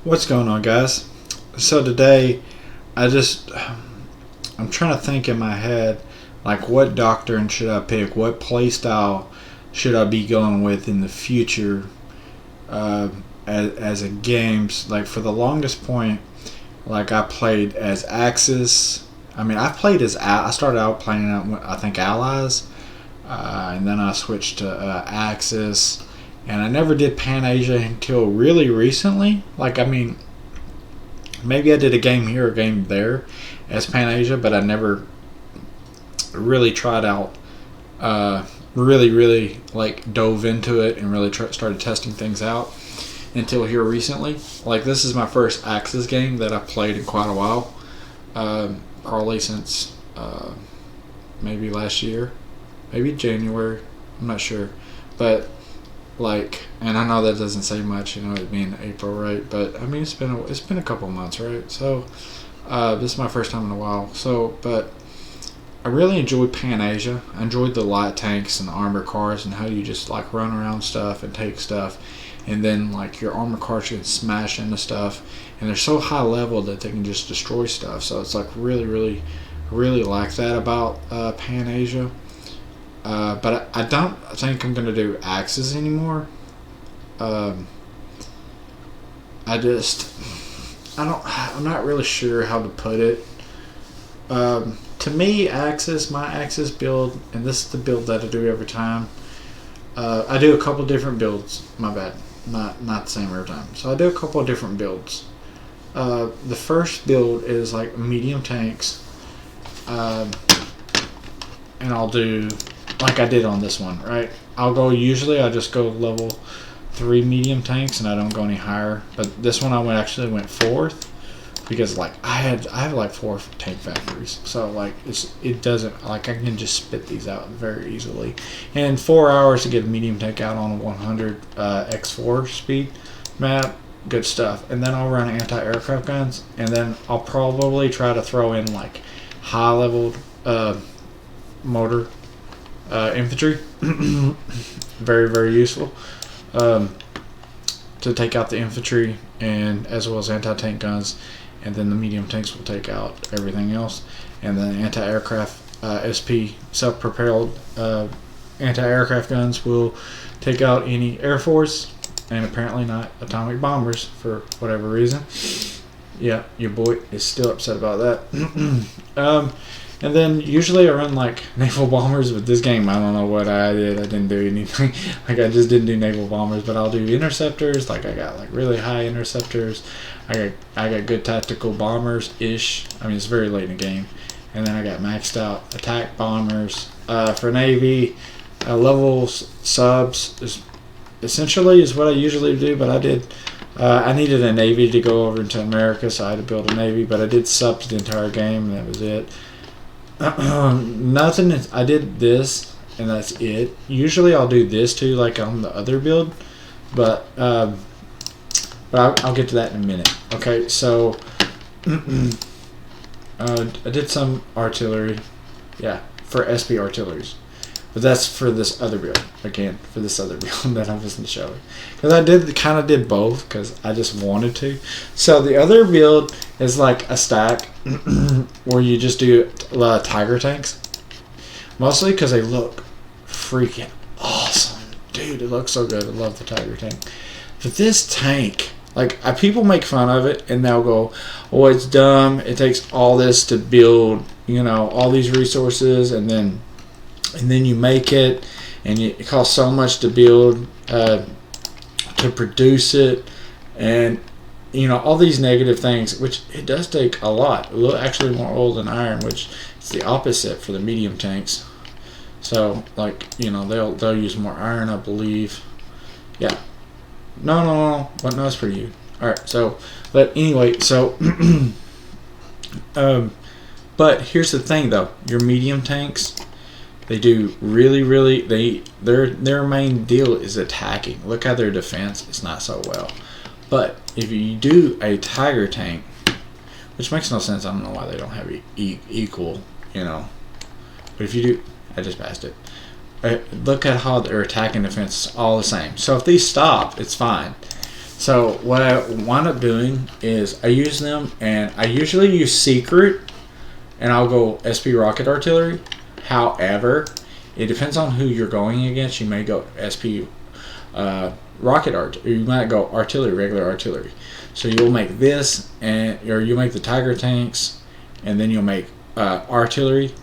What's going on, guys? So today, I just I'm trying to think in my head, like what doctrine should I pick? What play style should I be going with in the future? As a games, like for the longest point, like I played as Axis. I mean, I played as I started out playing I think Allies, and then I switched to Axis, and I never did Pan Asia until really recently. Like, I mean, maybe I did a game here, a game there, as Pan Asia, but I never really tried out. Really, like dove into it and really started testing things out until here recently. Like, this is my first Axis game that I've played in quite a while. Probably since maybe last year, maybe January. I'm not sure, but like, and I know that doesn't say much, it being April, right? But I mean, it's been a couple months, right? So this is my first time in a while. So, but I really enjoyed Pan Asia. I enjoyed the light tanks and the armored cars and how you just like run around stuff and take stuff, and then like your armored cars can smash into stuff, and they're so high level that they can just destroy stuff. So it's like really like that about Pan Asia. But I don't think I'm gonna do Axis anymore. I'm not really sure how to put it. To me, my Axis build, and this is the build that I do every time. I do a couple different builds. My bad, not the same every time. So I do a couple of different builds. The first build is like medium tanks, and I'll do like I did on this one, right? Usually I just go level 3 medium tanks and I don't go any higher. But this one I actually went 4th because like I have like 4 tank factories. So like it doesn't, like I can just spit these out very easily. And 4 hours to get a medium tank out on a 100 X4 speed map, good stuff. And then I'll run anti-aircraft guns, and then I'll probably try to throw in like high leveled motor infantry. Very useful to take out the infantry, and as well as anti-tank guns, and then the medium tanks will take out everything else, and then anti-aircraft SP self-propelled anti-aircraft guns will take out any Air Force, and apparently not atomic bombers for whatever reason. Yeah, your boy is still upset about that. And then usually I run like naval bombers, but this game I don't know what I did. I didn't do anything. Like, I just didn't do naval bombers, but I'll do interceptors. Like, I got like really high interceptors. I got good tactical bombers ish. I mean, it's very late in the game. And then I got maxed out attack bombers. For Navy, level subs is what I usually do, but I needed a Navy to go over into America, so I had to build a Navy, but I did subs the entire game, and that was it. Nothing. I did this, and that's it. Usually I'll do this too, like on the other build, but I'll get to that in a minute. Okay, so I did some artillery, yeah, for SP artilleries, but that's for this other build. Again, for this other build that I wasn't showing, because I did both because I just wanted to. So the other build is like a stack where you just do a lot of Tiger tanks, mostly because they look freaking awesome, dude. It looks so good. I love the Tiger tank. But this tank, like, people make fun of it and they'll go, "Oh, it's dumb. It takes all this to build, all these resources, and then you make it, and it costs so much to build, to produce it, and all these negative things," which it does take a lot. Actually more oil than iron, which is the opposite for the medium tanks. So like, they'll use more iron, I believe. Yeah. No. What? No, it's for you. All right. So, but anyway, so but here's the thing though. Your medium tanks, they do really their main deal is attacking. Look at their defense. It's not so well. But if you do a Tiger tank, which makes no sense, I don't know why they don't have equal, But if you do, I just passed it. Look at how their attack and defense is all the same. So if these stop, it's fine. So what I wind up doing is I use them, and I usually use Secret, and I'll go SP Rocket Artillery. However, it depends on who you're going against. You may go SP Rocket Art, or you might go Artillery, regular Artillery. So you'll make this, or you'll make the Tiger tanks, and then you'll make Artillery,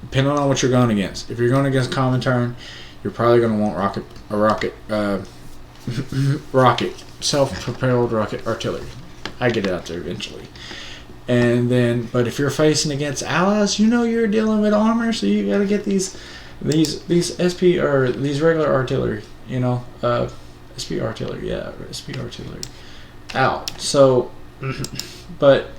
depending on what you're going against. If you're going against Comintern, you're probably going to want rocket, self-propelled rocket artillery. I get it out there eventually. And then, but if you're facing against allies, you're dealing with armor, so you got to get these SP or these regular artillery. SP artillery, SP artillery out. So, but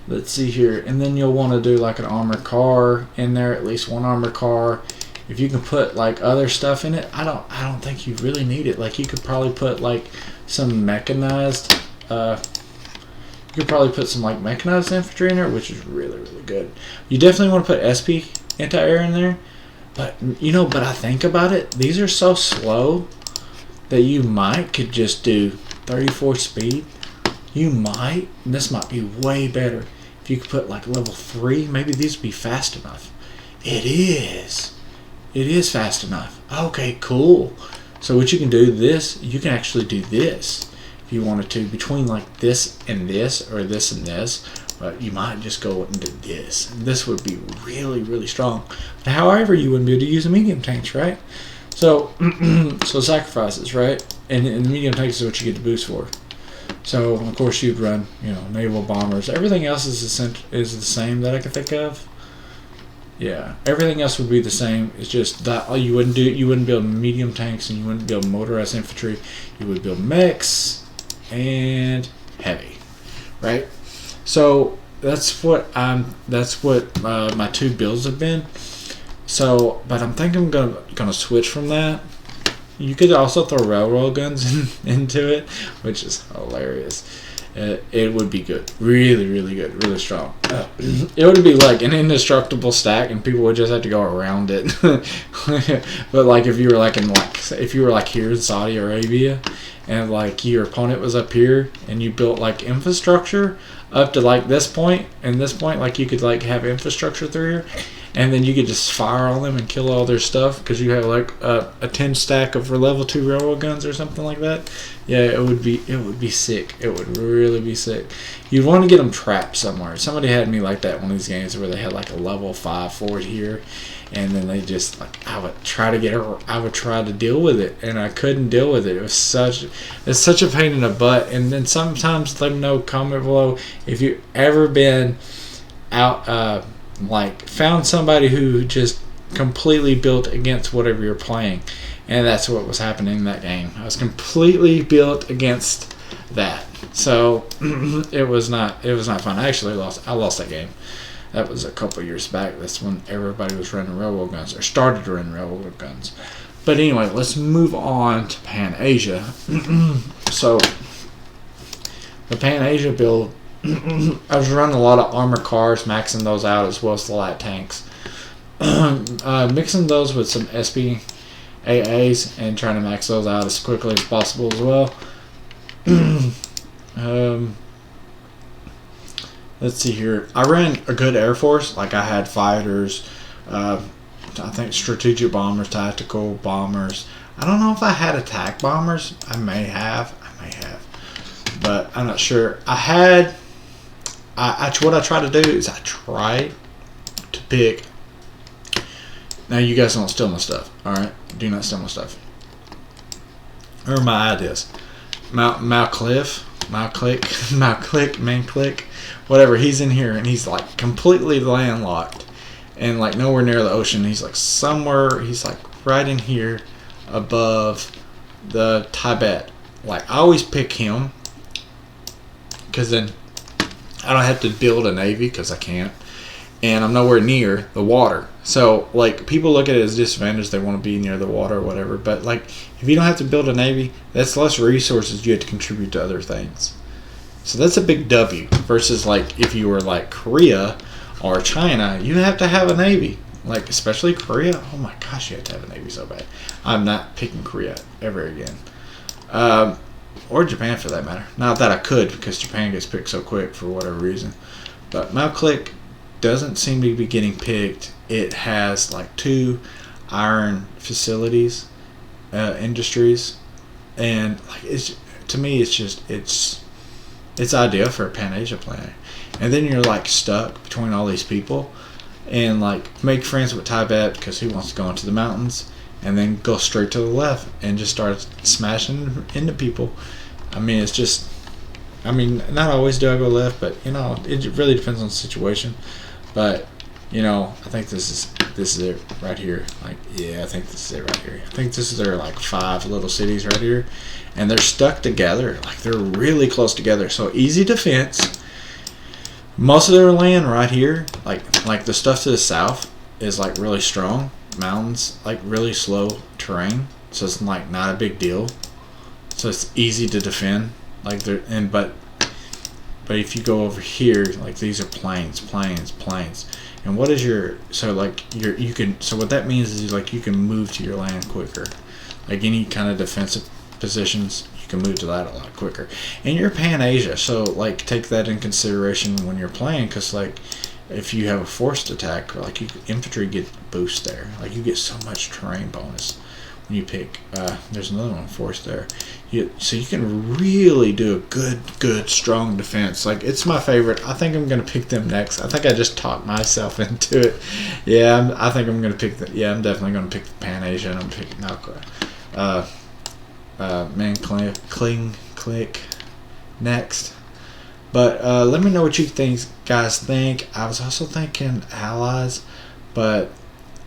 let's see here, and then you'll want to do like an armored car in there, at least one armored car. If you can put like other stuff in it, I don't think you really need it. Like you could probably put like some mechanized. You could probably put some like mechanized infantry in there, which is really really good. You definitely want to put SP anti-air in there, but But I think about it, these are so slow that you could just do 34 speed. This might be way better if you could put like level 3. Maybe these would be fast enough. It is fast enough. Okay, cool. So what you can do, you can actually do this if you wanted to, between like this and this, or this and this. But you might just go and do this. And this would be really, really strong. However, you wouldn't be able to use the medium tanks, right? So, sacrifices, right? And the medium tanks is what you get the boost for. So, of course, you'd run, naval bombers. Everything else is the same that I can think of. Yeah, everything else would be the same. It's just that you wouldn't build medium tanks, and you wouldn't build motorized infantry. You would build mechs and heavy, right? So that's what my 2 builds have been. So, but I'm thinking I'm gonna switch from that. You could also throw railroad guns into it, which is hilarious. It would be good. Really, really good. Really strong. It would be like an indestructible stack, and people would just have to go around it. But like if you were like here in Saudi Arabia, and like your opponent was up here, and you built like infrastructure up to like this point, and this point, like you could like have infrastructure through here, and then you could just fire on them and kill all their stuff because you have like a 10 stack of level 2 railroad guns or something like that. Yeah, it would be sick. It would really be sick. You'd want to get them trapped somewhere. Somebody had me like that one of these games where they had like a level 5 fort here, and then they just like I would try to deal with it, and I couldn't deal with it. It's such a pain in the butt. And then sometimes let me know, comment below if you've ever been out found somebody who just completely built against whatever you're playing. And that's what was happening in that game. I was completely built against that. So it was not fun. I lost that game. That was a couple years back. That's when everybody was running railroad guns, or started to run railroad guns. But anyway, let's move on to Pan Asia. So the Pan Asia build, I was running a lot of armored cars, maxing those out, as well as the light tanks. Mixing those with some SPAAs and trying to max those out as quickly as possible as well. Let's see here. I ran a good Air Force. Like I had fighters, I think strategic bombers, tactical bombers. I don't know if I had attack bombers. I may have, but I'm not sure. What I try to do is I try to pick. Now you guys don't steal my stuff, all right? Do not steal my stuff. Or my ideas. Malclick, whatever. He's in here and he's like completely landlocked and like nowhere near the ocean. He's like somewhere. He's like right in here above the Tibet. Like I always pick him because then I don't have to build a navy because I can't, and I'm nowhere near the water. So like people look at it as a disadvantage. They want to be near the water or whatever. But like if you don't have to build a navy, that's less resources you have to contribute to other things. So that's a big W versus like if you were like Korea or China, you have to have a navy. Like especially Korea. Oh my gosh, you have to have a navy so bad. I'm not picking Korea ever again. or Japan for that matter. Not that I could, because Japan gets picked so quick for whatever reason. But Mount Click doesn't seem to be getting picked. It has like 2 iron facilities, industries, and like it's, to me, it's ideal for a Pan Asia player. And then you're like stuck between all these people, and like make friends with Tibet because he wants to go into the mountains, and then go straight to the left and just start smashing into people. I mean, it's just, I mean, not always do I go left, but you know, it really depends on the situation. But you know, I think this is it right here. Like, yeah, I think this is it right here. I think this is their like 5 little cities right here, and they're stuck together. Like they're really close together, so easy defense. Most of their land right here, like the stuff to the south, is like really strong mountains, like really slow terrain, so it's like not a big deal. So it's easy to defend. Like they're but if you go over here, like these are plains. And what is your, so like you can, so what that means is like you can move to your land quicker. Like any kind of defensive positions, you can move to that a lot quicker. And you're Pan Asia, so like take that in consideration when you're playing, because like if you have a forced attack, like infantry get boost there. Like you get so much terrain bonus when you pick. There's another one forced there. So you can really do a good strong defense. Like it's my favorite. I think I'm gonna pick them next. I think I just talked myself into it. Yeah, I think I'm gonna pick the. Yeah, I'm definitely gonna pick the Pan Asia, and I'm picking Malkra. Man, click next. But let me know what you guys think. I was also thinking allies, but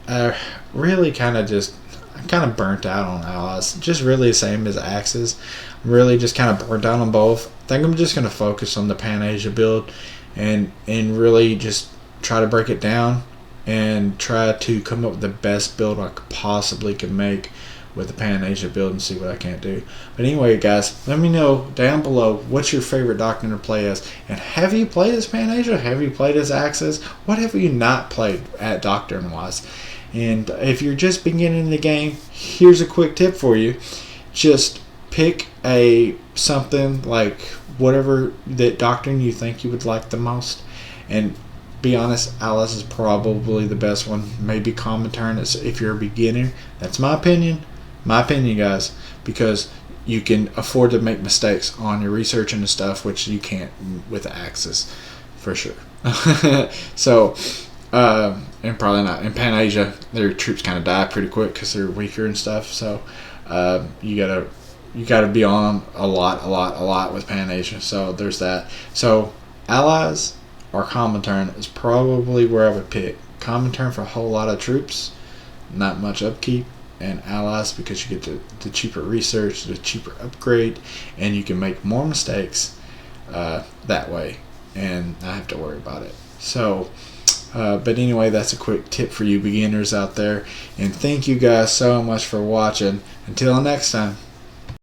I really kind of burnt out on allies. Just really the same as axes. I'm really just kind of burnt out on both. I think I'm just going to focus on the Pan Asia build and really just try to break it down and try to come up with the best build I possibly can make with the Pan Asia build and see what I can't do. But anyway, guys, let me know down below what's your favorite Doctrine to play as, and have you played as Pan Asia? Have you played as Axis? What have you not played at Doctrine wise? And if you're just beginning the game, here's a quick tip for you. Just pick something like whatever that Doctrine you think you would like the most, and be honest, Alice is probably the best one. Maybe Comintern if you're a beginner. That's my opinion. My opinion, guys, because you can afford to make mistakes on your research and stuff, which you can't with the Axis, for sure. So, and probably not. In Pan Asia, their troops kind of die pretty quick because they're weaker and stuff. So, you gotta be on a lot with Pan Asia. So there's that. So allies or Comintern is probably where I would pick. Comintern for a whole lot of troops, not much upkeep, and allies because you get the cheaper research, the cheaper upgrade, and you can make more mistakes that way and not have to worry about it. So but anyway, that's a quick tip for you beginners out there, and thank you guys so much for watching. Until next time.